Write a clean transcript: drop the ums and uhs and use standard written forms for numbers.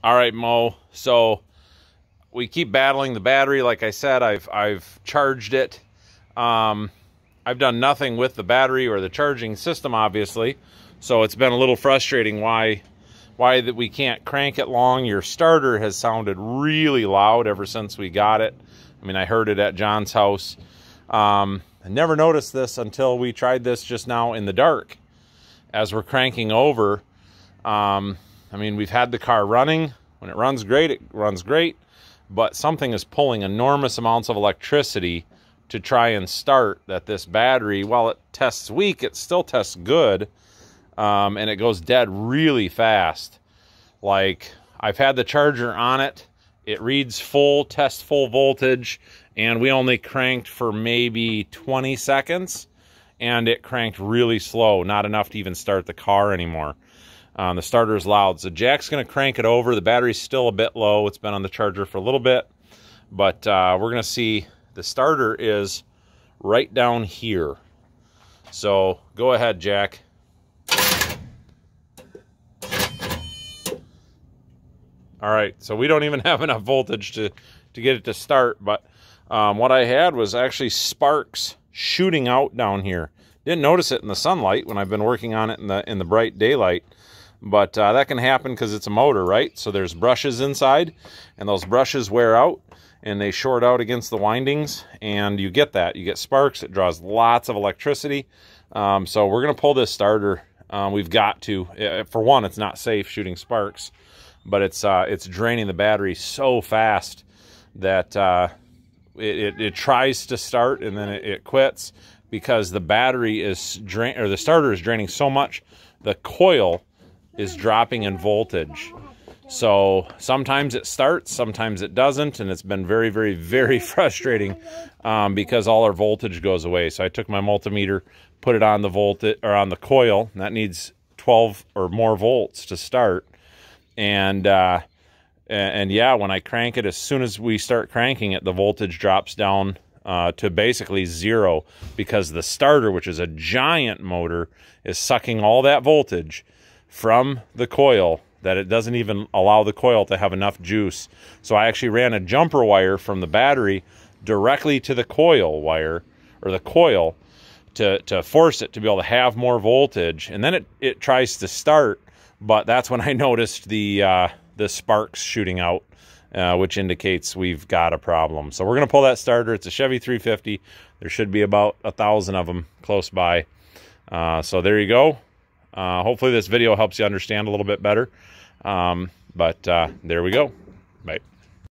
All right, Mo. So we keep battling the battery. Like I said, I've charged it. I've done nothing with the battery or the charging system, obviously. So it's been a little frustrating why that we can't crank it long. Your starter has sounded really loud ever since we got it. I mean, I heard it at John's house. I never noticed this until we tried this just now in the dark. As we're cranking over, I mean, we've had the car running. When it runs great, it runs great. But something is pulling enormous amounts of electricity to try and start that this battery, while it tests weak, it still tests good. And it goes dead really fast. Like, I've had the charger on it. It reads full, tests full voltage, and we only cranked for maybe 20 seconds, and it cranked really slow, not enough to even start the car anymore. The starter's loud, so Jack's going to crank it over. The battery's still a bit low. It's been on the charger for a little bit, but we're going to see the starter is right down here. So go ahead, Jack. All right, so we don't even have enough voltage to get it to start, but what I had was actually sparks shooting out down here. Didn't notice it in the sunlight when I've been working on it in the bright daylight, but that can happen because it's a motor, right? So there's brushes inside, and those brushes wear out, and they short out against the windings, and you get that. You get sparks. It draws lots of electricity. So we're going to pull this starter. We've got to. For one, it's not safe shooting sparks, but it's draining the battery so fast that it tries to start and then it quits because the battery is the starter is draining so much, the coil is dropping in voltage. So sometimes it starts, sometimes it doesn't, and it's been very, very, very frustrating because all our voltage goes away. So I took my multimeter, put it on the voltage or on the coil, and that needs 12 or more volts to start. And yeah, when I crank it, as soon as we start cranking it, the voltage drops down to basically zero because the starter, which is a giant motor, is sucking all that voltage from the coil that it doesn't even allow the coil to have enough juice. So I actually ran a jumper wire from the battery directly to the coil wire, or the coil, to force it to be able to have more voltage. And then it tries to start, but that's when I noticed the sparks shooting out, which indicates we've got a problem. So we're going to pull that starter. It's a Chevy 350. There should be about 1,000 of them close by. So there you go. Hopefully this video helps you understand a little bit better. But there we go. Bye.